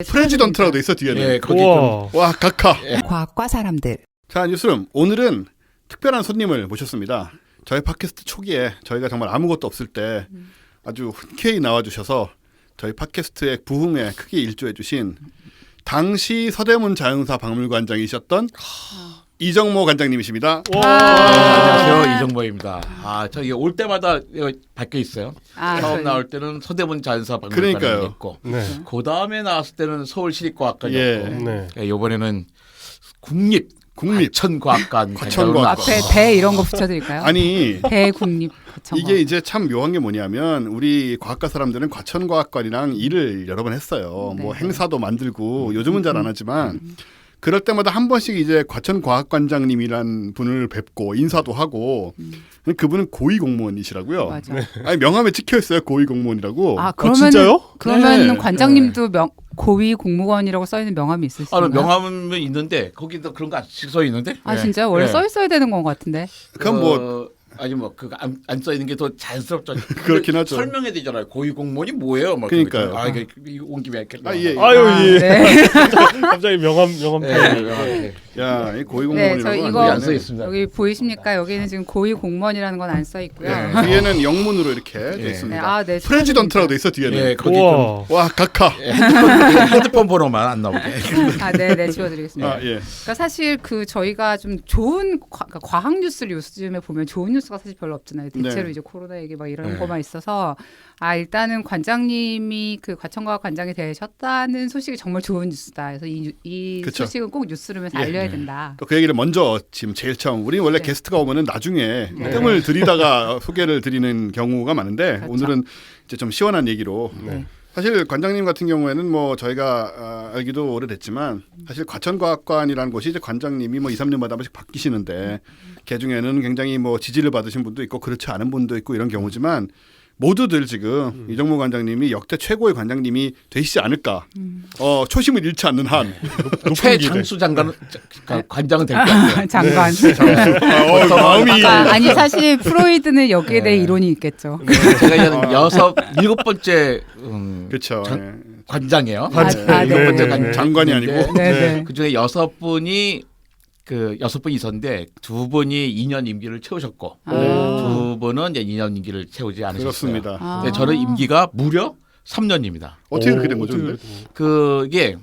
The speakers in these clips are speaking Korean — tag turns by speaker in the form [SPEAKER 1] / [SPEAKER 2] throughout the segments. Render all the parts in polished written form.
[SPEAKER 1] 프레지던트라고 돼 있어 뒤에는.
[SPEAKER 2] 예, 거기 좀
[SPEAKER 1] 와 각하.
[SPEAKER 3] 과학과 사람들.
[SPEAKER 1] 자 뉴스룸 오늘은 특별한 손님을 모셨습니다. 저희 팟캐스트 초기에 저희가 정말 아무것도 없을 때 아주 흔쾌히 나와주셔서 저희 팟캐스트의 부흥에 크게 일조해주신 당시 서대문 자연사 박물관장이셨던 이정모 관장님이십니다.
[SPEAKER 2] 안녕하세요, 이정모입니다. 저기 올 때마다 이거 바뀌어 있어요. 처음 나올 때는 서대문 자연사 박물관이었고, 그 다음에 나왔을 때는 서울시립과학관이었고, 이번에는 국립 과천과학관.
[SPEAKER 3] 앞에 대 이런 거 붙여드릴까요?
[SPEAKER 1] 아니
[SPEAKER 3] 대국립 과천과학관.
[SPEAKER 1] 이게 이제 참 묘한 게 뭐냐면 우리 과학과 사람들은 과천과학관이랑 일을 여러 번 했어요. 뭐 행사도 만들고 요즘은 잘 안 하지만 그럴 때마다 한 번씩 이제 과천과학관장님이란 분을 뵙고 인사도 하고 그분은 고위공무원이시라고요.
[SPEAKER 3] 맞아.
[SPEAKER 1] 아니 명함에 찍혀 있어요 고위공무원이라고.
[SPEAKER 3] 그러면
[SPEAKER 4] 진짜요?
[SPEAKER 3] 그러면
[SPEAKER 1] 네.
[SPEAKER 3] 관장님도 고위 공무원이라고 써 있는 명함이 있으신가요?
[SPEAKER 2] 명함은 있는데 거기도 그런 거 안 써 있는데?
[SPEAKER 3] 진짜요? 원래 써 있어야 되는 것 같은데.
[SPEAKER 1] 그럼 뭐
[SPEAKER 2] 아니 뭐 그거 안 써 있는 게 더 자연스럽죠.
[SPEAKER 1] 그렇긴 하죠.
[SPEAKER 2] 설명해야 되잖아요. 고위 공무원이 뭐예요? 막
[SPEAKER 1] 그러니까요.
[SPEAKER 2] 온 김에 이렇게.
[SPEAKER 1] 예.
[SPEAKER 4] 아유
[SPEAKER 3] 네.
[SPEAKER 4] 갑자기 명함
[SPEAKER 1] 야, 이
[SPEAKER 3] 네,
[SPEAKER 1] 고위공무원이라고
[SPEAKER 3] 저
[SPEAKER 1] 안
[SPEAKER 3] 이거
[SPEAKER 2] 안 써 있습니다.
[SPEAKER 3] 여기 보이십니까? 여기는 지금 고위 공무원이라는 건 안 써 있고요.
[SPEAKER 1] 뒤에는 영문으로 이렇게 돼 있습니다.
[SPEAKER 3] 네,
[SPEAKER 1] 프레지던트라고 돼 있어 뒤에는.
[SPEAKER 2] 예, 거기 좀
[SPEAKER 1] 와 각하.
[SPEAKER 2] 핸드폰 번호만 안 나오게.
[SPEAKER 3] 네, 지워드리겠습니다.
[SPEAKER 1] 예.
[SPEAKER 3] 그러니까 사실 저희가 좀 좋은 과학 뉴스를 요즘에 보면 좋은 뉴스가 사실 별로 없잖아요. 대체로
[SPEAKER 1] 네.
[SPEAKER 3] 이제 코로나 얘기 막 이런 거만 있어서 일단은 관장님이 그 과천과학 관장이 되셨다는 소식이 정말 좋은 뉴스다. 그래서 이
[SPEAKER 1] 그쵸.
[SPEAKER 3] 소식은 꼭 뉴스룸에서 알려야 된다.
[SPEAKER 1] 또 그 얘기를 먼저 지금 제일 처음 우리 원래 게스트가 오면은 나중에 뜸을 들이다가 소개를 드리는 경우가 많은데
[SPEAKER 3] 그렇죠.
[SPEAKER 1] 오늘은 이제 좀 시원한 얘기로 사실 관장님 같은 경우에는 뭐 저희가 알기도 오래됐지만 사실 과천과학관이라는 곳이 이제 관장님이 뭐 2, 3년마다 한 번씩 바뀌시는데 그 중에는 굉장히 뭐 지지를 받으신 분도 있고 그렇지 않은 분도 있고 이런 경우지만 모두들 지금 이정모 관장님이 역대 최고의 관장님이 되시지 않을까. 초심을 잃지 않는 한.
[SPEAKER 2] 최장수 장관 관장은 될 것 같아요.
[SPEAKER 3] 장관.
[SPEAKER 1] 마음이.
[SPEAKER 3] 아니 사실 프로이드는 여기에 대해 이론이 있겠죠.
[SPEAKER 2] 제가 이제는 일곱 번째
[SPEAKER 1] 그렇죠.
[SPEAKER 2] 관장이에요.
[SPEAKER 3] 일곱
[SPEAKER 2] 번째
[SPEAKER 1] 장관이 아니고.
[SPEAKER 3] 네.
[SPEAKER 2] 그 중에 6분이 있었는데 2분이 2년 임기를 채우셨고 2분은 이제 2년 임기를 채우지 않으셨어요.
[SPEAKER 1] 그렇습니다.
[SPEAKER 2] 근데 저는 임기가 무려 3년입니다.
[SPEAKER 1] 어떻게 그렇게 된 거죠? 근데?
[SPEAKER 2] 그게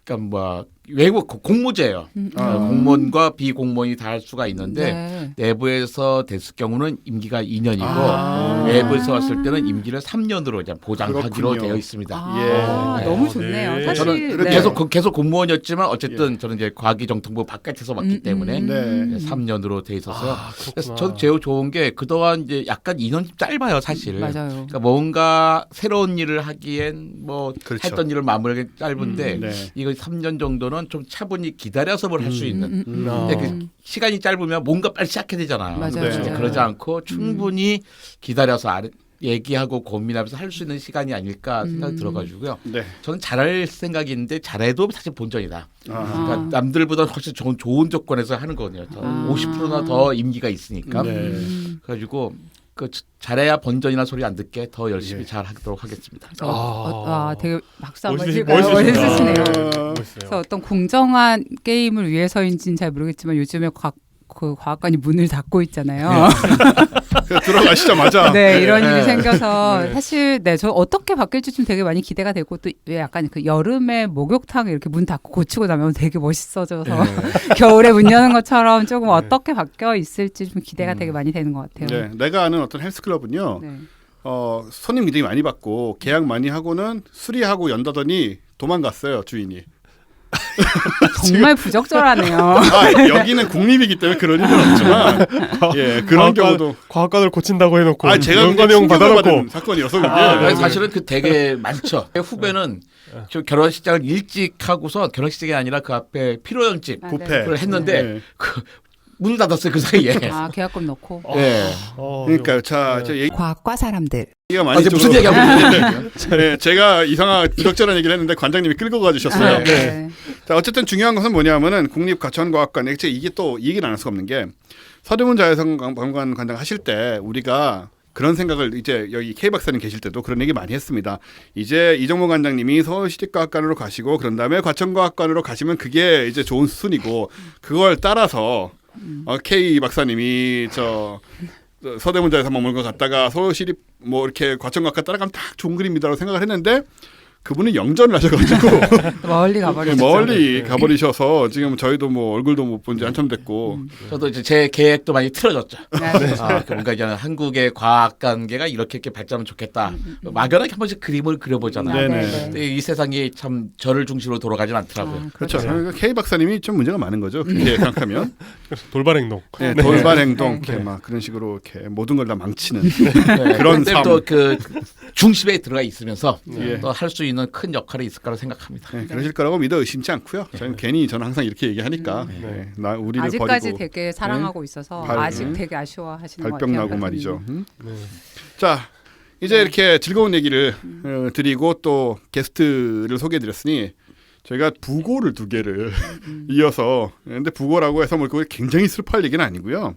[SPEAKER 2] 그러니까 뭐 외국 공모제예요. 공무원과 비공무원이 다 할 수가 있는데 내부에서 됐을 경우는 임기가 2년이고 외부에서 왔을 때는 임기를 3년으로 이제 보장하기로
[SPEAKER 1] 그렇군요.
[SPEAKER 2] 되어 있습니다.
[SPEAKER 3] 너무 좋네요.
[SPEAKER 4] 네.
[SPEAKER 3] 사실
[SPEAKER 2] 저는 계속 공무원이었지만 어쨌든 저는 이제 과기정통부 바깥에서 맡기 때문에 3년으로 돼 있어서 그래서 저도 제일 좋은 게 그동안 이제 약간 2년이 짧아요, 사실.
[SPEAKER 3] 맞아요.
[SPEAKER 2] 그러니까 뭔가 새로운 일을 하기엔 뭐
[SPEAKER 1] 그렇죠.
[SPEAKER 2] 했던 일을 마무리하기 짧은데
[SPEAKER 1] 네.
[SPEAKER 2] 이거 3년 정도는 좀 차분히 기다려서 뭘 할 수 있는. 근데 그 시간이 짧으면 뭔가 빨리 시작해야 되잖아요.
[SPEAKER 3] 맞아요.
[SPEAKER 2] 이제 그러지 않고 충분히 기다려서 얘기하고 고민하면서 할 수 있는 시간이 아닐까 생각이 들어가지고요.
[SPEAKER 1] 네.
[SPEAKER 2] 저는 잘할 생각이 있는데 잘해도 사실 본전이다. 그러니까
[SPEAKER 3] 아.
[SPEAKER 2] 남들보다 훨씬 좋은 조건에서 하는 거거든요. 50%나 더 임기가 있으니까. 그래가지고 잘해야 본전이나 소리 안 듣게 더 열심히 잘 하도록 하겠습니다.
[SPEAKER 3] 되게 박수 한번 칠까요? 멋있으시네요. 그래서 어떤 공정한 게임을 위해서인지는 잘 모르겠지만 요즘에 과학관이 문을 닫고 있잖아요.
[SPEAKER 1] 들어가시자마자
[SPEAKER 3] 이런 일이 생겨서 사실 저 어떻게 바뀔지 좀 되게 많이 기대가 되고 또 약간 그 여름에 목욕탕 이렇게 문 닫고 고치고 나면 되게 멋있어져서 겨울에 문 여는 것처럼 조금 어떻게 바뀌어 있을지 좀 기대가 되게 많이 되는 것 같아요.
[SPEAKER 1] 네, 내가 아는 어떤 헬스클럽은요. 손님 굉장히 많이 받고 계약 많이 하고는 수리하고 연다더니 도망갔어요 주인이.
[SPEAKER 3] 정말 부적절하네요.
[SPEAKER 1] 여기는 국립이기 때문에 그런 일은 없지만 그런 경우도
[SPEAKER 4] 과학관을 고친다고 해놓고
[SPEAKER 1] 제가
[SPEAKER 4] 연관형 받아놓고
[SPEAKER 1] 받은 사건이어서 그게
[SPEAKER 2] 사실은 되게 많죠. 후배는 저 결혼식장을 일찍 하고서 결혼식장이 아니라 그 앞에 필요형집
[SPEAKER 1] 부페를
[SPEAKER 2] 했는데 문을 닫았어요 그 사이에.
[SPEAKER 3] 계약금 넣고.
[SPEAKER 1] 그러니까 자
[SPEAKER 3] 과학과 사람들.
[SPEAKER 1] 얘기가 많이
[SPEAKER 2] 무슨 얘기하고 있는데
[SPEAKER 1] 제가 이상한 부적절한 얘기를 했는데 관장님이 끌고 가주셨어요. 자, 어쨌든 중요한 것은 뭐냐면은 국립과천과학관 이게 또 이 얘기를 안 할 수가 없는 게 서대문 자연사 박물관 관장 하실 때 우리가 그런 생각을 이제 여기 K 박사님 계실 때도 그런 얘기 많이 했습니다. 이제 이정모 관장님이 서울시립과학관으로 가시고 그런 다음에 과천과학관으로 가시면 그게 이제 좋은 수순이고 그걸 따라서 K 박사님이 서대문자에서 머물고 갔다가 서울시립 뭐 이렇게 과천과학과 따라가면 딱 좋은 그림이다라고 생각을 했는데 그분은 영전을 하셔가지고
[SPEAKER 3] 멀리 가버리셨죠.
[SPEAKER 1] 멀리 가버리셔서 지금 저희도 뭐 얼굴도 못 본 지 한참 됐고
[SPEAKER 2] 저도 이제 제 계획도 많이 틀어졌죠.
[SPEAKER 3] 네.
[SPEAKER 2] 뭔가 이제 한국의 과학 관계가 이렇게 발전하면 좋겠다. 막연하게 한 번씩 그림을 그려보잖아요.
[SPEAKER 1] 네네.
[SPEAKER 2] 근데 이 세상이 참 저를 중심으로 돌아가진 않더라고요.
[SPEAKER 1] 그렇죠. K 박사님이 좀 문제가 많은 거죠. 그렇게 생각하면
[SPEAKER 4] 돌발 행동.
[SPEAKER 1] 네, 돌발 행동, 이렇게 막 그런 식으로 이렇게 모든 걸 다 망치는 그런 삶.
[SPEAKER 2] 또그 중심에 들어가 있으면서
[SPEAKER 1] 예.
[SPEAKER 2] 또 할 수 있는 큰 역할이 있을 거라고 생각합니다.
[SPEAKER 1] 네, 그러실 거라고 믿어 의심치 않고요. 저는 괜히 저는 항상 이렇게 얘기하니까
[SPEAKER 4] 네.
[SPEAKER 1] 우리를
[SPEAKER 3] 아직까지
[SPEAKER 1] 버리고
[SPEAKER 3] 되게 사랑하고 있어서
[SPEAKER 1] 발-
[SPEAKER 3] 아직 되게 아쉬워하시는 것
[SPEAKER 1] 발병
[SPEAKER 3] 같아요.
[SPEAKER 1] 나고 말이죠.
[SPEAKER 4] 네.
[SPEAKER 1] 자, 이제 이렇게 즐거운 얘기를 드리고 또 게스트를 소개해드렸으니 저희가 부고를 2개를 이어서 근데 부고라고 해서 뭐 그거 굉장히 슬퍼할 얘기는 아니고요.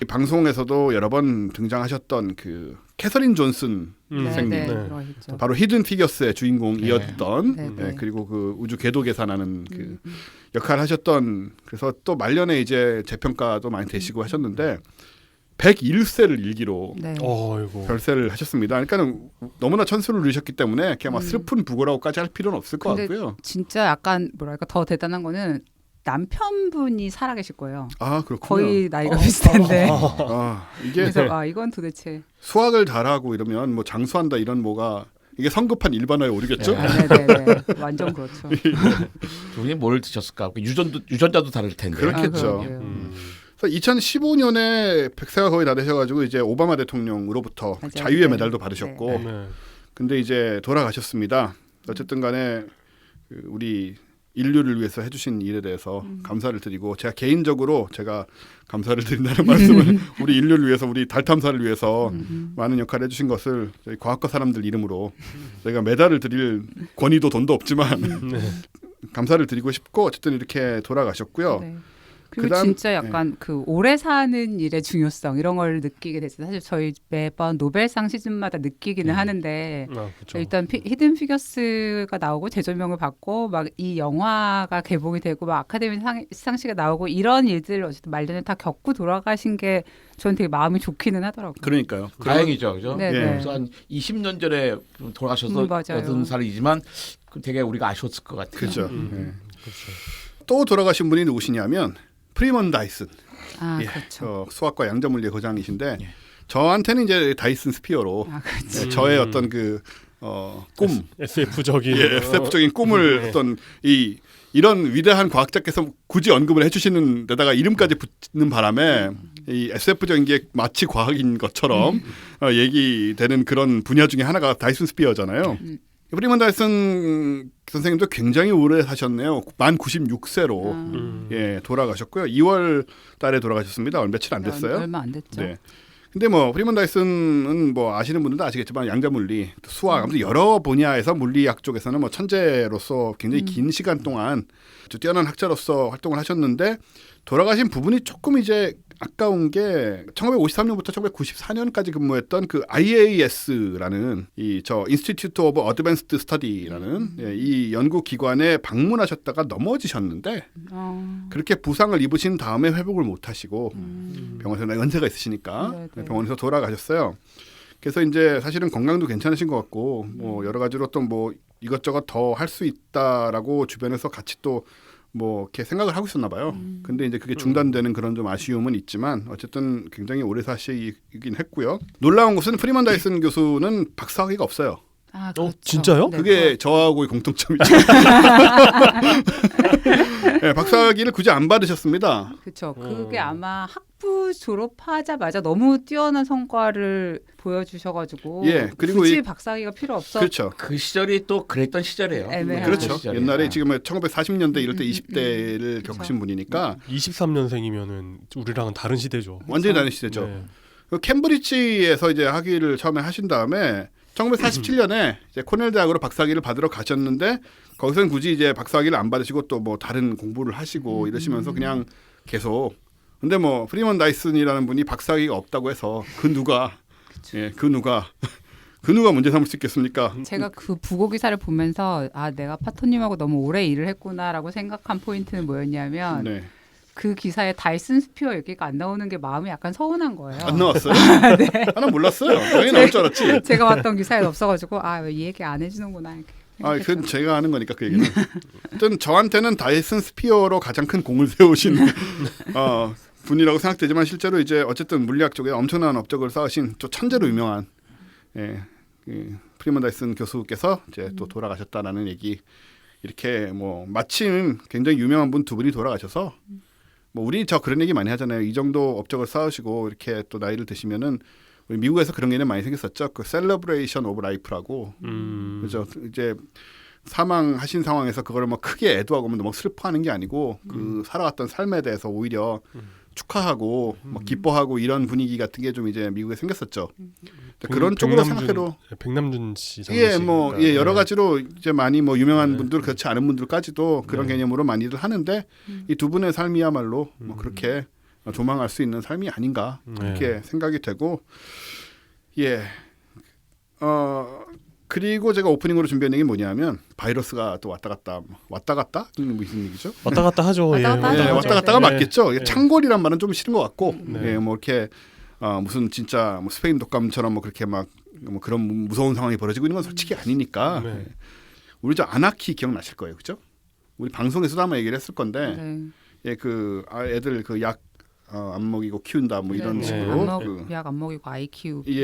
[SPEAKER 1] 이 방송에서도 여러 번 등장하셨던 그 캐서린 존슨 선생님,
[SPEAKER 3] 네,
[SPEAKER 4] 네.
[SPEAKER 3] 그러셨죠.
[SPEAKER 1] 바로 히든 피겨스의 주인공이었던
[SPEAKER 3] 네. 네.
[SPEAKER 1] 그리고 그 우주 궤도 계산하는 그 역할을 하셨던 그래서 또 말년에 이제 재평가도 많이 되시고 하셨는데 101세를 일기로
[SPEAKER 3] 네.
[SPEAKER 4] 어이고.
[SPEAKER 1] 별세를 하셨습니다. 그러니까 너무나 천수를 누리셨기 때문에 그냥 막 슬픈 부고라고까지 할 필요는 없을 것
[SPEAKER 3] 근데
[SPEAKER 1] 같고요.
[SPEAKER 3] 진짜 약간 뭐랄까 더 대단한 거는 남편분이 살아계실 거예요.
[SPEAKER 1] 아 그렇군요.
[SPEAKER 3] 거의 나이가 비슷한데.
[SPEAKER 1] 이게
[SPEAKER 3] 그래서 이건 도대체.
[SPEAKER 1] 수학을 잘하고 이러면 뭐 장수한다 이런 뭐가 이게 성급한 일반화에 오르겠죠?
[SPEAKER 3] 네네네. 완전 그렇죠.
[SPEAKER 2] 두 분이 뭘 드셨을까? 유전자도 다를 텐데.
[SPEAKER 1] 그렇겠죠.
[SPEAKER 3] 그러게요.
[SPEAKER 1] 그래서 2015년에 100세가 거의 다 되셔가지고 이제 오바마 대통령으로부터
[SPEAKER 3] 맞아요.
[SPEAKER 1] 자유의
[SPEAKER 3] 네.
[SPEAKER 1] 메달도 받으셨고,
[SPEAKER 4] 네.
[SPEAKER 1] 근데 이제 돌아가셨습니다. 어쨌든간에 우리 인류를 위해서 해주신 일에 대해서 감사를 드리고 제가 개인적으로 제가 감사를 드린다는 말씀을 우리 인류를 위해서 우리 달 탐사를 위해서 많은 역할을 해주신 것을 저희 과학과 사람들 이름으로 저희가 메달을 드릴 권위도 돈도 없지만 감사를 드리고 싶고 어쨌든 이렇게 돌아가셨고요.
[SPEAKER 3] 네. 그리고
[SPEAKER 1] 그다음-
[SPEAKER 3] 진짜 약간 그 오래 사는 일의 중요성 이런 걸 느끼게 됐어요. 사실 저희 매번 노벨상 시즌마다 느끼기는 하는데
[SPEAKER 4] 그렇죠.
[SPEAKER 3] 일단 히든 피겨스가 나오고 재조명을 받고 막 이 영화가 개봉이 되고 막 아카데미 시상식에 나오고 이런 일들을 어쨌든 말년에 다 겪고 돌아가신 게 저는 되게 마음이 좋기는 하더라고요.
[SPEAKER 1] 그러니까요.
[SPEAKER 2] 다행이죠, 그죠?
[SPEAKER 3] 네,
[SPEAKER 1] 예.
[SPEAKER 3] 네.
[SPEAKER 2] 그래서 한 20년 전에 돌아가셔서
[SPEAKER 3] 맞아요.
[SPEAKER 2] 80살이지만 되게 우리가 아쉬웠을 것 같아요.
[SPEAKER 1] 그렇죠.
[SPEAKER 4] 그렇죠.
[SPEAKER 1] 또 돌아가신 분이 누구시냐면 프리먼 다이슨.
[SPEAKER 3] 아
[SPEAKER 1] 예,
[SPEAKER 3] 그렇죠.
[SPEAKER 1] 수학과 양자물리의 거장이신데 저한테는 이제 다이슨 스피어로
[SPEAKER 3] 아 그렇죠.
[SPEAKER 1] 예, 저의 어떤 그 꿈,
[SPEAKER 4] SF적인
[SPEAKER 1] SF적인 꿈을 어떤 이런 위대한 과학자께서 굳이 언급을 해주시는 데다가 이름까지 붙는 바람에 이 SF적인 게 마치 과학인 것처럼 얘기되는 그런 분야 중에 하나가 다이슨 스피어잖아요. 프리먼 다이슨 선생님도 굉장히 오래 사셨네요. 만 96세로 예, 돌아가셨고요. 2월 달에 돌아가셨습니다. 며칠 안 됐어요.
[SPEAKER 3] 얼마 안 됐죠.
[SPEAKER 1] 네. 근데 뭐 프리먼 다이슨은 뭐 아시는 분들도 아시겠지만 양자물리, 또 수학, 아무튼 여러 분야에서 물리학 쪽에서는 뭐 천재로서 굉장히 긴 시간 동안 아주 뛰어난 학자로서 활동을 하셨는데 돌아가신 부분이 조금 이제 아까운 게 1953년부터 1994년까지 근무했던 그 IAS라는 Institute of Advanced Study라는 이 연구 기관에 방문하셨다가 넘어지셨는데 그렇게 부상을 입으신 다음에 회복을 못 하시고 병원에서 연세가 있으시니까
[SPEAKER 3] 네.
[SPEAKER 1] 병원에서 돌아가셨어요. 그래서 이제 사실은 건강도 괜찮으신 것 같고 뭐 여러 가지로 또 뭐 이것저것 더 할 수 있다라고 주변에서 같이 또 뭐 이렇게 생각을 하고 있었나 봐요. 근데 이제 그게 중단되는 그런 좀 아쉬움은 있지만 어쨌든 굉장히 오래 사시긴 했고요. 놀라운 것은 프리먼 다이슨 교수는 박사학위가 없어요.
[SPEAKER 3] 아, 그렇죠.
[SPEAKER 4] 진짜요?
[SPEAKER 3] 네,
[SPEAKER 1] 그게 저하고의 공통점이죠. 네, 박사학위를 굳이 안 받으셨습니다.
[SPEAKER 3] 그렇죠. 그게 아마 학부 졸업하자마자 너무 뛰어난 성과를 보여주셔가지고
[SPEAKER 1] 예, 그리고
[SPEAKER 3] 굳이 박사학위가 필요 없어.
[SPEAKER 1] 그렇죠.
[SPEAKER 2] 그 시절이 또 그랬던 시절이에요.
[SPEAKER 3] 애매하죠.
[SPEAKER 1] 그렇죠.
[SPEAKER 2] 그 시절에.
[SPEAKER 1] 옛날에 지금 1940년대 이럴 때 20대를
[SPEAKER 3] 그쵸.
[SPEAKER 1] 겪으신 분이니까
[SPEAKER 4] 23년생이면은 우리랑은 다른 시대죠.
[SPEAKER 1] 완전히 다른 시대죠.
[SPEAKER 4] 네.
[SPEAKER 1] 그 캠브리지에서 이제 학위를 처음에 하신 다음에 1947년에 이제 코넬 대학으로 박사학위를 받으러 가셨는데 거기서는 굳이 이제 박사학위를 안 받으시고 또 뭐 다른 공부를 하시고 이러시면서 그냥 계속 근데 뭐 프리먼 다이슨이라는 분이 박사학위가 없다고 해서 그 누가 예, 그 누가 문제 삼을 수 있겠습니까?
[SPEAKER 3] 제가 그 부고 기사를 보면서 아 내가 파토님하고 너무 오래 일을 했구나라고 생각한 포인트는 뭐였냐면
[SPEAKER 1] 네.
[SPEAKER 3] 그 기사에 다이슨 스피어 얘기가 안 나오는 게 마음이 약간 서운한 거예요.
[SPEAKER 1] 안 나왔어요?
[SPEAKER 3] 네.
[SPEAKER 1] 하나 몰랐어요. 당연히 나올 줄 알았지.
[SPEAKER 3] 제가 봤던 기사에 없어가지고 아 왜 이 얘기 안 해주는구나 이렇게.
[SPEAKER 1] 아, 그건 제가 하는 거니까 그 얘기는. 어쨌든 저한테는 다이슨 스피어로 가장 큰 공을 세우신 분이라고 생각되지만 실제로 이제 어쨌든 물리학 쪽에 엄청난 업적을 쌓으신 또 천재로 유명한 프리먼 다이슨 교수께서 이제 또 돌아가셨다라는 얘기. 이렇게 뭐 마침 굉장히 유명한 분 두 분이 돌아가셔서 뭐 우리 그런 얘기 많이 하잖아요. 이 정도 업적을 쌓으시고 이렇게 또 나이를 드시면은 우리 미국에서 그런 개념 많이 생겼었죠. 그 셀러브레이션 오브 라이프라고. 그죠. 이제 사망하신 상황에서 그거를 뭐 크게 애도하고 뭐 슬퍼하는 게 아니고 그 살아왔던 삶에 대해서 오히려 축하하고 뭐 기뻐하고 이런 분위기 같은 게 좀 이제 미국에 생겼었죠. 그런 쪽으로 생각해도
[SPEAKER 4] 백남준 씨
[SPEAKER 1] 여러 가지로 이제 많이 뭐 유명한 분들 그렇지 않은 분들까지도 그런 개념으로 많이들 하는데 이 두 분의 삶이야말로 뭐 그렇게 조망할 수 있는 삶이 아닌가 이렇게 생각이 되고 그리고 제가 오프닝으로 준비한 얘기 뭐냐면 바이러스가 또 왔다 갔다 무슨 얘기죠?
[SPEAKER 4] 왔다 갔다 하죠.
[SPEAKER 1] 왔다 갔다가 맞겠죠.
[SPEAKER 4] 네.
[SPEAKER 1] 창궐이란 말은 좀 싫은 것 같고
[SPEAKER 4] 네.
[SPEAKER 1] 뭐 이렇게 무슨 진짜 뭐 스페인 독감처럼 뭐 그렇게 막 뭐 그런 무서운 상황이 벌어지고 있는 건 솔직히 아니니까 우리 저 아나키 기억나실 거예요, 그죠? 우리 방송에서도 아마 얘기를 했을 건데 애들 그 약 안 먹이고 키운다 뭐 이런 식으로
[SPEAKER 3] 약 안 먹이고 아이 키우기.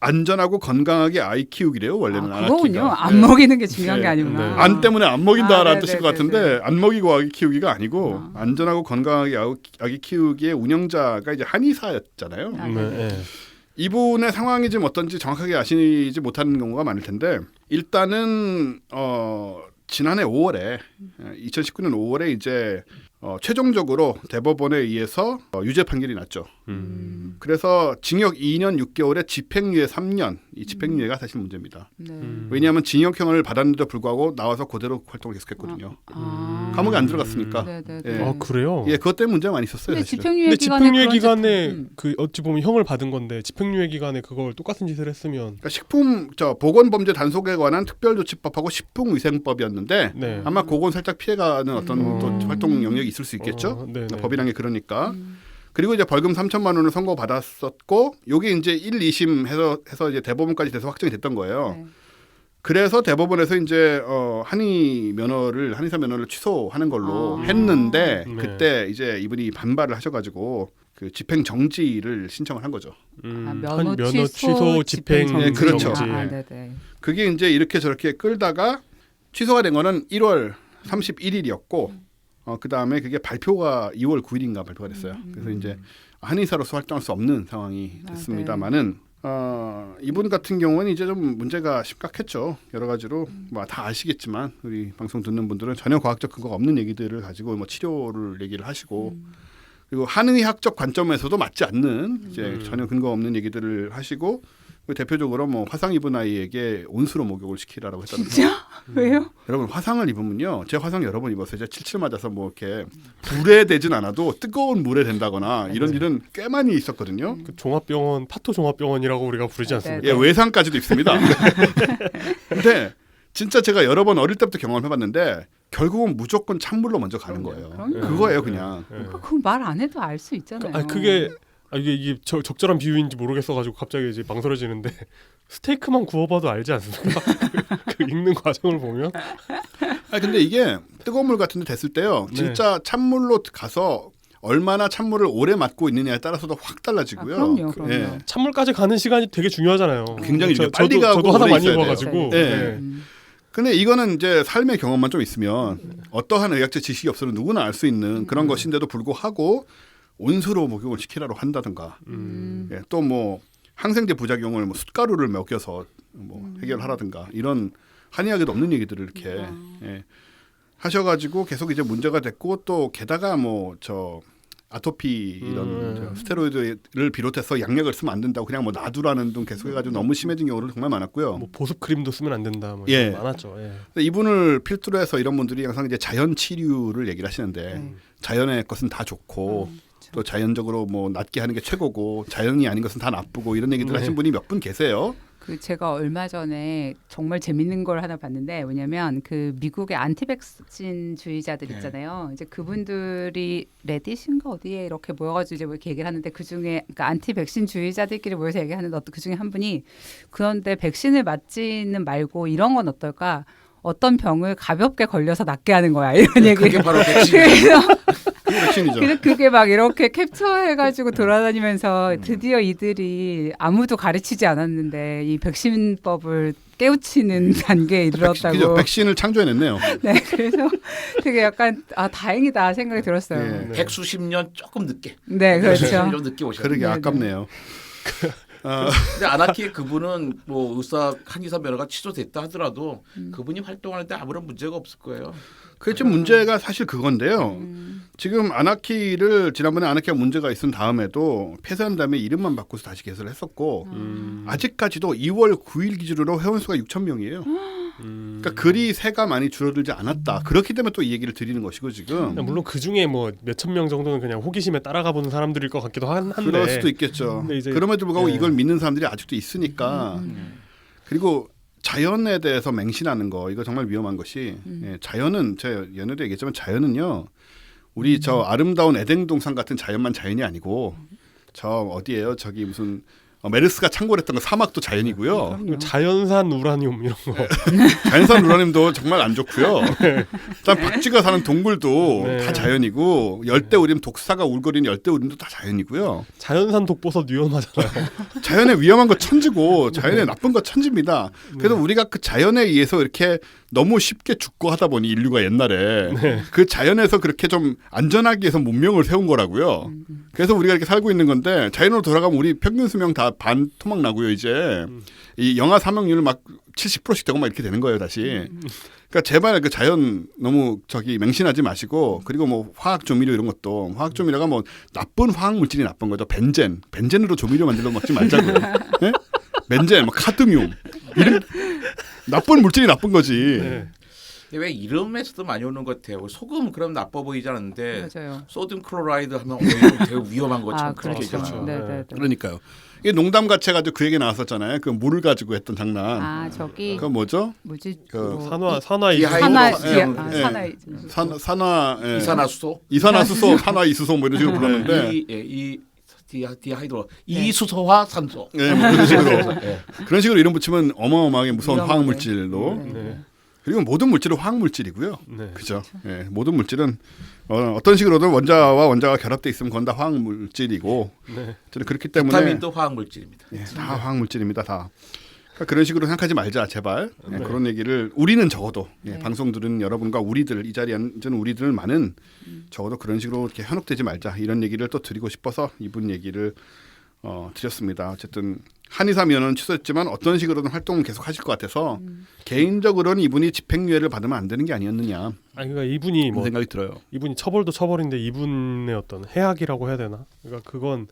[SPEAKER 1] 안전하고 건강하게 아이 키우기래요 원래는.
[SPEAKER 3] 그거군요.
[SPEAKER 1] 아나키가.
[SPEAKER 3] 안 먹이는 게 중요한 게 아니구나.
[SPEAKER 1] 안 때문에 안 먹인다라는 뜻일 것 같은데 안 먹이고 아기 키우기가 아니고 안전하고 건강하게 아기 키우기의 운영자가 이제 한의사였잖아요. 이분의 상황이 지금 어떤지 정확하게 아시지 못하는 경우가 많을 텐데 일단은 지난해 5월에 2019년 5월에 이제 최종적으로 대법원에 의해서 유죄 판결이 났죠. 그래서 징역 2년 6개월에 집행유예 3년. 이 집행유예가 사실 문제입니다. 왜냐하면 징역형을 받았는데도 불구하고 나와서 그대로 활동을 계속했거든요. 감옥에 안 들어갔으니까.
[SPEAKER 4] 그래요?
[SPEAKER 1] 그것 때문에 문제가 많이 있었어요.
[SPEAKER 3] 근데
[SPEAKER 1] 사실은.
[SPEAKER 3] 집행유예
[SPEAKER 4] 기간에 그 어찌 보면 형을 받은 건데 집행유예 기간에 그걸 똑같은 짓을 했으면
[SPEAKER 1] 그러니까 식품 보건범죄 단속에 관한 특별조치법하고 식품위생법이었는데 아마 그건 살짝 피해가는 어떤 또 활동 영역이 있을 수 있겠죠. 법이란 게 그러니까. 그리고 이제 벌금 3천만 원을 선고받았었고 요게 이제 1, 2심 해서 이제 대법원까지 돼서 확정이 됐던 거예요. 그래서 대법원에서 이제 한의사 면허를 취소하는 걸로 했는데 그때 이제 이분이 반발을 하셔가지고 그 집행 정지를 신청을 한 거죠.
[SPEAKER 3] 면허
[SPEAKER 4] 취소 집행 정지.
[SPEAKER 1] 그렇죠. 그게 이제 이렇게 저렇게 끌다가 취소가 된 거는 1월 31일이었고 그 다음에 그게 발표가 2월 9일인가 발표가 됐어요. 그래서 이제 한의사로서 활동할 수 없는 상황이 됐습니다만은 이분 같은 경우는 이제 좀 문제가 심각했죠. 여러 가지로 뭐 다 아시겠지만 우리 방송 듣는 분들은 전혀 과학적 근거가 없는 얘기들을 가지고 뭐 치료를 얘기를 하시고 그리고 한의학적 관점에서도 맞지 않는 이제 전혀 근거 없는 얘기들을 하시고 대표적으로 뭐 화상 입은 아이에게 온수로 목욕을 시키라고 했다면서.
[SPEAKER 3] 진짜? 왜요?
[SPEAKER 1] 여러분 화상을 입으면요. 제가 화상 여러 번 입었어요. 제가 칠칠 맞아서 뭐 이렇게 불에 되진 않아도 뜨거운 물에 된다거나 이런 일은 꽤 많이 있었거든요.
[SPEAKER 4] 그 종합병원 파토 종합병원이라고 우리가 부르지 않습니까?
[SPEAKER 1] 외상까지도 있습니다. 근데 진짜 제가 여러 번 어릴 때부터 경험해봤는데 결국은 무조건 찬물로 먼저 가는 거예요. 그거예요 그냥.
[SPEAKER 3] 그 말 안 해도 알 수 있잖아요.
[SPEAKER 4] 이게 적절한 비유인지 모르겠어가지고 갑자기 이제 망설여지는데 스테이크만 구워봐도 알지 않습니까? 그 익는 과정을 보면.
[SPEAKER 1] 근데 이게 뜨거운 물 같은데 됐을 때요. 진짜 찬물로 가서 얼마나 찬물을 오래 맞고 있느냐에 따라서도 확 달라지고요.
[SPEAKER 3] 그럼요.
[SPEAKER 4] 찬물까지 가는 시간이 되게 중요하잖아요.
[SPEAKER 1] 굉장히 빨리 가고
[SPEAKER 4] 저도 하다
[SPEAKER 1] 오래
[SPEAKER 4] 많이
[SPEAKER 1] 있어야
[SPEAKER 4] 입어가지고.
[SPEAKER 1] 근데 이거는 이제 삶의 경험만 좀 있으면 어떠한 의학적 지식이 없어도 누구나 알 수 있는 그런 것인데도 불구하고 온수로 목욕을 시키라고 한다든가 또 뭐 항생제 부작용을 뭐 숯가루를 먹여서 뭐 해결하라든가 이런 한의학에도 없는 얘기들을 이렇게 하셔가지고 계속 이제 문제가 됐고 또 게다가 뭐 아토피 이런 스테로이드를 비롯해서 약력을 쓰면 안 된다고 그냥 뭐 놔두라는 등 계속해가지고 너무 심해진 경우를 정말 많았고요.
[SPEAKER 4] 뭐 보습 크림도 쓰면 안 된다. 뭐 많았죠.
[SPEAKER 1] 이분을 필두로 해서 이런 분들이 항상 이제 자연 치료를 얘기를 하시는데 자연의 것은 다 좋고 또 자연적으로 뭐 낫게 하는 게 최고고 자연이 아닌 것은 다 나쁘고 이런 얘기들 하신 분이 몇 분 계세요.
[SPEAKER 3] 그 제가 얼마 전에 정말 재밌는 걸 하나 봤는데 뭐냐면 그 미국의 안티백신주의자들 있잖아요. 이제 그분들이 레딧인가 어디에 이렇게 모여가지고 이제 뭐 이렇게 얘기를 하는데 그 중에 그러니까 안티백신주의자들끼리 모여서 얘기하는데 어떤 그 중에 한 분이 그런데 백신을 맞지는 말고 이런 건 어떨까? 어떤 병을 가볍게 걸려서 낫게 하는 거야 이런 얘기를.
[SPEAKER 2] 그게 바로 백신.
[SPEAKER 1] 그게 백신이죠.
[SPEAKER 3] 그래서 그게 막 이렇게 캡처해가지고 돌아다니면서 드디어 이들이 아무도 가르치지 않았는데 이 백신법을 깨우치는 단계에 이르렀다고.
[SPEAKER 1] 그죠. 백신을 창조해냈네요.
[SPEAKER 3] 네, 그래서 되게 약간 다행이다 생각이 들었어요.
[SPEAKER 1] 네.
[SPEAKER 2] 백수십 년 조금 늦게.
[SPEAKER 3] 네,
[SPEAKER 2] 백수십
[SPEAKER 3] 그렇죠.
[SPEAKER 2] 년 좀 늦게 오셨어요.
[SPEAKER 1] 그러게
[SPEAKER 3] 네,
[SPEAKER 1] 아깝네요.
[SPEAKER 2] 근데 아나키 그분은 뭐 의사 한의사 면허가 취소됐다 하더라도 그분이 활동하는데 아무런 문제가 없을 거예요.
[SPEAKER 1] 그게 좀 문제가 사실 그건데요. 지금 아나키를 지난번에 아나키가 문제가 있은 다음에도 폐쇄한 다음에 이름만 바꿔서 다시 개설을 했었고 아직까지도 2월 9일 기준으로 회원수가 6천 명이에요. 그러니까 그리 세가 많이 줄어들지 않았다. 그렇기 때문에 또 이 얘기를 드리는 것이고 지금.
[SPEAKER 4] 물론 그 중에 뭐 몇천 명 정도는 그냥 호기심에 따라가 보는 사람들일 것 같기도 한데.
[SPEAKER 1] 그럴 수도 있겠죠. 그럼에도 불구하고 이걸 믿는 사람들이 아직도 있으니까. 그리고 자연에 대해서 맹신하는 거 이거 정말 위험한 것이 자연은 제가 연애도 얘기했지만 자연은요. 우리 저 아름다운 에덴 동산 같은 자연만 자연이 아니고 저 어디예요? 저기 무슨 메르스가 창궐했던 거 사막도 자연이고요.
[SPEAKER 4] 자연산 우라늄 이런 거.
[SPEAKER 1] 자연산 우라늄도 정말 안 좋고요. 일단 박쥐가 사는 동굴도
[SPEAKER 4] 네.
[SPEAKER 1] 다 자연이고 열대우림 독사가 울거리는 열대우림도 다 자연이고요.
[SPEAKER 4] 자연산 독버섯 위험하잖아요.
[SPEAKER 1] 자연의 위험한 거 천지고 자연의 나쁜 거 천지입니다. 그래서 우리가 그 자연에 의해서 이렇게 너무 쉽게 죽고 하다 보니 인류가 옛날에 그 자연에서 그렇게 좀 안전하기 위해서 문명을 세운 거라고요. 그래서 우리가 이렇게 살고 있는 건데 자연으로 돌아가면 우리 평균 수명 다 반 토막 나고요. 이제 이 영아 사망률 막 70%씩 되고 막 이렇게 되는 거예요. 다시. 그러니까 제발 그 자연 너무 맹신하지 마시고 그리고 뭐 화학 조미료 이런 것도 화학 조미료가 뭐 나쁜 화학 물질이 나쁜 거죠. 벤젠으로 조미료 만들어 먹지 말자고요. 네? 벤젠, 뭐 카드뮴 이런 나쁜 물질이 나쁜 거지.
[SPEAKER 4] 네.
[SPEAKER 2] 근데 왜 이름에서도 많이 오는 것 같아요. 소금 그럼 나빠 보이지 않는데
[SPEAKER 3] 맞아요.
[SPEAKER 2] 소듐 클로라이드 하면 오히려 되게 위험한 것처럼
[SPEAKER 3] 그렇죠.
[SPEAKER 2] 느껴지잖아요.
[SPEAKER 3] 네, 네, 네.
[SPEAKER 1] 그러니까요. 이게 농담 같이 해가지고 그 얘기 나왔었잖아요. 그 물을 가지고 했던 장난.
[SPEAKER 3] 저기
[SPEAKER 1] 그거 뭐죠?
[SPEAKER 3] 뭐지?
[SPEAKER 1] 그
[SPEAKER 4] 산화
[SPEAKER 2] 이산화수소,
[SPEAKER 1] 이산화수소, 산화이수소 뭐 이런 식으로 불렀는데
[SPEAKER 2] 디하이드로 이수소화 산소.
[SPEAKER 1] 네, 뭐 그런 식으로 그런 식으로 이름 붙이면 어마어마하게 무서운 화학 물질로. 그리고 모든 물질은 화학 물질이고요.
[SPEAKER 4] 네.
[SPEAKER 1] 그죠? 예, 모든 물질은 어떤 식으로든 원자와 원자가 결합돼 있으면 그건 다 화학 물질이고. 저는 그렇기 때문에
[SPEAKER 2] 비타민도 화학 물질입니다.
[SPEAKER 1] 예, 다 화학 물질입니다. 다. 그러니까 그런 식으로 생각하지 말자 제발. 예, 그런 얘기를 우리는 적어도 방송 들은 여러분과 우리들 이 자리에 앉은 우리들만은 적어도 그런 식으로 이렇게 현혹되지 말자 이런 얘기를 또 드리고 싶어서 이분 얘기를 드렸습니다. 어쨌든 한의사 면허는 취소했지만 어떤 식으로든 활동은 계속 하실 것 같아서 개인적으로는 이분이 집행유예를 받으면 안 되는 게 아니었느냐.
[SPEAKER 4] 그러니까 이분이
[SPEAKER 1] 그런 생각이 들어요.
[SPEAKER 4] 이분이 처벌도 처벌인데 이분의 어떤 해악이라고 해야 되나? 그러니까 그건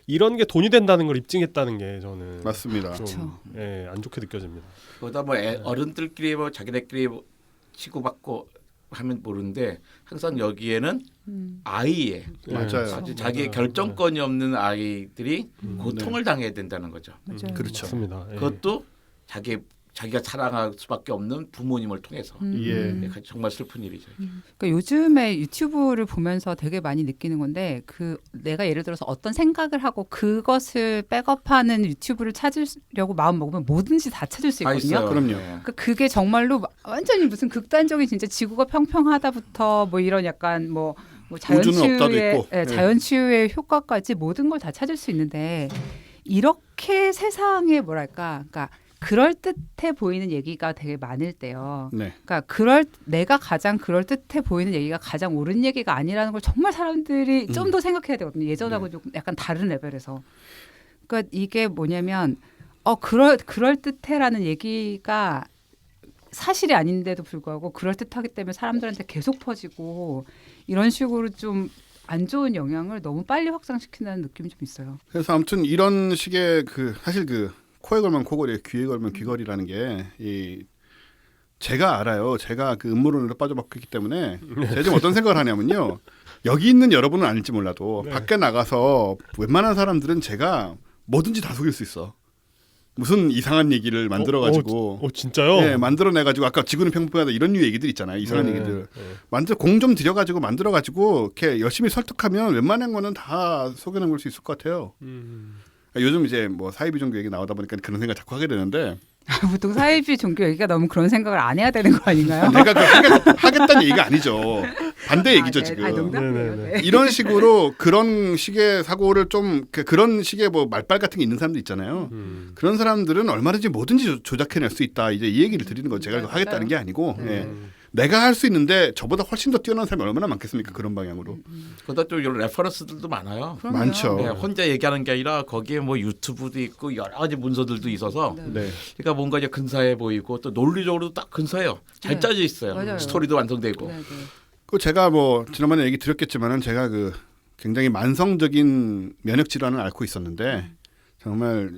[SPEAKER 4] 이런 게 돈이 된다는 걸 입증했다는 게 저는
[SPEAKER 1] 맞습니다.
[SPEAKER 4] 좀 안 좋게 느껴집니다.
[SPEAKER 2] 그러다 뭐 어른들끼리 뭐 자기네끼리 뭐 치고받고 하면 모르는데 항상 여기에는 아이의
[SPEAKER 1] 맞아요.
[SPEAKER 2] 자기의 결정권이 없는 아이들이 고통을 당해야 된다는 거죠.
[SPEAKER 3] 맞아요.
[SPEAKER 1] 그렇죠.
[SPEAKER 4] 맞습니다.
[SPEAKER 2] 그것도 자기가 사랑할 수밖에 없는 부모님을 통해서 정말 슬픈 일이죠.
[SPEAKER 3] 그러니까 요즘에 유튜브를 보면서 되게 많이 느끼는 건데 내가 예를 들어서 어떤 생각을 하고 그것을 백업하는 유튜브를 찾으려고 마음 먹으면 뭐든지 다 찾을 수 있거든요.
[SPEAKER 1] 그럼요.
[SPEAKER 3] 그러니까 그게 정말로 완전히 무슨 극단적인 진짜 지구가 평평하다부터 뭐 이런 약간 뭐 자연치유의 자연치유의 효과까지 모든 걸 다 찾을 수 있는데 이렇게 세상에 뭐랄까, 그러니까 그럴 듯해 보이는 얘기가 되게 많을 때요.
[SPEAKER 1] 네.
[SPEAKER 3] 그러니까 내가 가장 그럴 듯해 보이는 얘기가 가장 옳은 얘기가 아니라는 걸 정말 사람들이 좀 더 생각해야 되거든요. 예전하고 좀 약간 다른 레벨에서. 그러니까 이게 뭐냐면 그럴 듯해라는 얘기가 사실이 아닌데도 불구하고 그럴 듯하기 때문에 사람들한테 계속 퍼지고 이런 식으로 좀 안 좋은 영향을 너무 빨리 확산시킨다는 느낌이 좀 있어요.
[SPEAKER 1] 그래서 아무튼 이런 식의 사실 코에 걸면 코걸이, 귀에 걸면 귀걸이라는 게 제가 알아요. 제가 그 음모론으로 빠져봤기 때문에 제가 지금 어떤 생각을 하냐면요. 여기 있는 여러분은 아닐지 몰라도
[SPEAKER 4] 네.
[SPEAKER 1] 밖에 나가서 웬만한 사람들은 제가 뭐든지 다 속일 수 있어. 무슨 이상한 얘기를 만들어가지고
[SPEAKER 4] 진짜요?
[SPEAKER 1] 네, 만들어내가지고 아까 지구는 평평하다 이런 류 얘기들 있잖아요. 이상한
[SPEAKER 4] 네,
[SPEAKER 1] 얘기들
[SPEAKER 4] 네.
[SPEAKER 1] 공 좀 들여가지고 만들어가지고 이렇게 열심히 설득하면 웬만한 거는 다 속여낸 걸 수 있을 것 같아요. 요즘 이제 뭐 사이비 종교 얘기 나오다 보니까 그런 생각 자꾸 하게 되는데
[SPEAKER 3] 보통 사이비 종교 얘기가 너무 그런 생각을 안 해야 되는 거 아닌가요?
[SPEAKER 1] 내가 하겠다는 얘기가 아니죠. 반대 얘기죠 지금.
[SPEAKER 3] 농담이에요.
[SPEAKER 4] 네네네.
[SPEAKER 3] 네.
[SPEAKER 1] 이런 식으로 그런 식의 사고를 좀 그런 식의 뭐 말빨 같은 게 있는 사람도 있잖아요. 그런 사람들은 얼마든지 뭐든지 조작해낼 수 있다. 이제 이 얘기를 드리는 거 제가 하겠다는 게 아니고 예. 내가 할 수 있는데 저보다 훨씬 더 뛰어난 사람이 얼마나 많겠습니까? 그런 방향으로.
[SPEAKER 2] 그러다 또 이런 레퍼런스들도 많아요.
[SPEAKER 3] 그럼요.
[SPEAKER 1] 많죠.
[SPEAKER 2] 네, 혼자 얘기하는 게 아니라 거기에 뭐 유튜브도 있고 여러 가지 문서들도 있어서
[SPEAKER 1] 네.
[SPEAKER 2] 그러니까 뭔가 이제 근사해 보이고 또 논리적으로도 딱 근사해요. 잘
[SPEAKER 3] 네.
[SPEAKER 2] 짜져 있어요.
[SPEAKER 3] 맞아요.
[SPEAKER 2] 스토리도 완성되고.
[SPEAKER 3] 네, 네.
[SPEAKER 1] 그 제가 뭐 지난번에 얘기 드렸겠지만은 제가 그 굉장히 만성적인 면역 질환을 앓고 있었는데 정말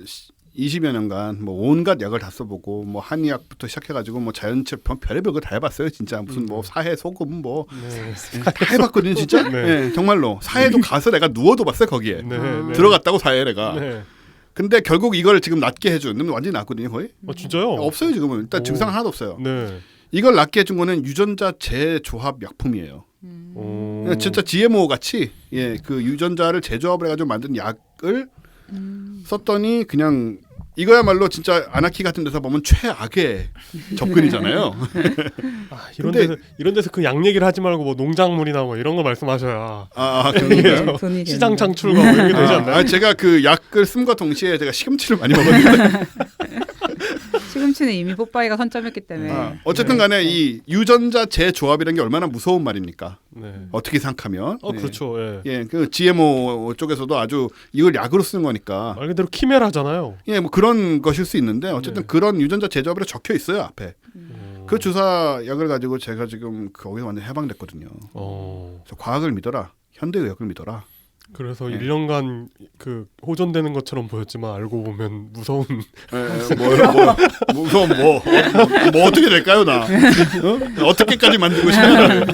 [SPEAKER 1] 20여 년간 뭐 온갖 약을 다 써보고 뭐 한의학부터 시작해가지고 뭐 자연체 별의별 거 다 해봤어요. 진짜 무슨 뭐 사해 소금 뭐 다 해봤거든요. 진짜.
[SPEAKER 4] 네.
[SPEAKER 1] 네, 정말로 사해도 가서 내가 누워도 봤어요. 거기에
[SPEAKER 4] 네.
[SPEAKER 1] 들어갔다고 사해 내가.
[SPEAKER 4] 네.
[SPEAKER 1] 근데 결국 이걸 지금 낫게 해준 완전히 낫거든요. 거의
[SPEAKER 4] 진짜요?
[SPEAKER 1] 없어요 지금은. 일단
[SPEAKER 4] 오.
[SPEAKER 1] 증상 하나도 없어요.
[SPEAKER 4] 네.
[SPEAKER 1] 이걸 낫게 해준 거는 유전자 재조합 약품이에요. 진짜 GMO 같이 그 유전자를 재조합을 해가지고 만든 약을 썼더니 그냥 이거야말로 진짜 아나키 같은 데서 보면 최악의 접근이잖아요.
[SPEAKER 4] 이런 데서 그 약 얘기를 하지 말고 뭐 농작물이나 뭐 이런 거 말씀하셔야
[SPEAKER 1] 그런가요?
[SPEAKER 3] 돈이
[SPEAKER 4] 시장 창출과 뭐 이런 게 되지 않나요?
[SPEAKER 1] 제가 그 약을 씀과 동시에 제가 시금치를 많이 먹었는데
[SPEAKER 3] 시금치는 이미 뽀빠이가 선점했기 때문에.
[SPEAKER 1] 어쨌든 간에 이 유전자 재조합이라는 게 얼마나 무서운 말입니까?
[SPEAKER 4] 네.
[SPEAKER 1] 어떻게 생각하면.
[SPEAKER 4] 그렇죠. 예.
[SPEAKER 1] 예, 그 GMO 쪽에서도 아주 이걸 약으로 쓰는 거니까.
[SPEAKER 4] 말 그대로 키메라잖아요.
[SPEAKER 1] 예, 뭐 그런 것일 수 있는데 어쨌든
[SPEAKER 4] 네.
[SPEAKER 1] 그런 유전자 재조합으로 적혀 있어요 앞에. 그 주사 약을 가지고 제가 지금 거기서 완전 해방됐거든요. 그래서 과학을 믿어라, 현대의학을 믿어라.
[SPEAKER 4] 그래서
[SPEAKER 1] 네.
[SPEAKER 4] 1년간 그 호전되는 것처럼 보였지만 알고 보면 무서운.
[SPEAKER 1] 무서운 뭐 어떻게 될까요 나? 어떻게까지 만들고 싶어요?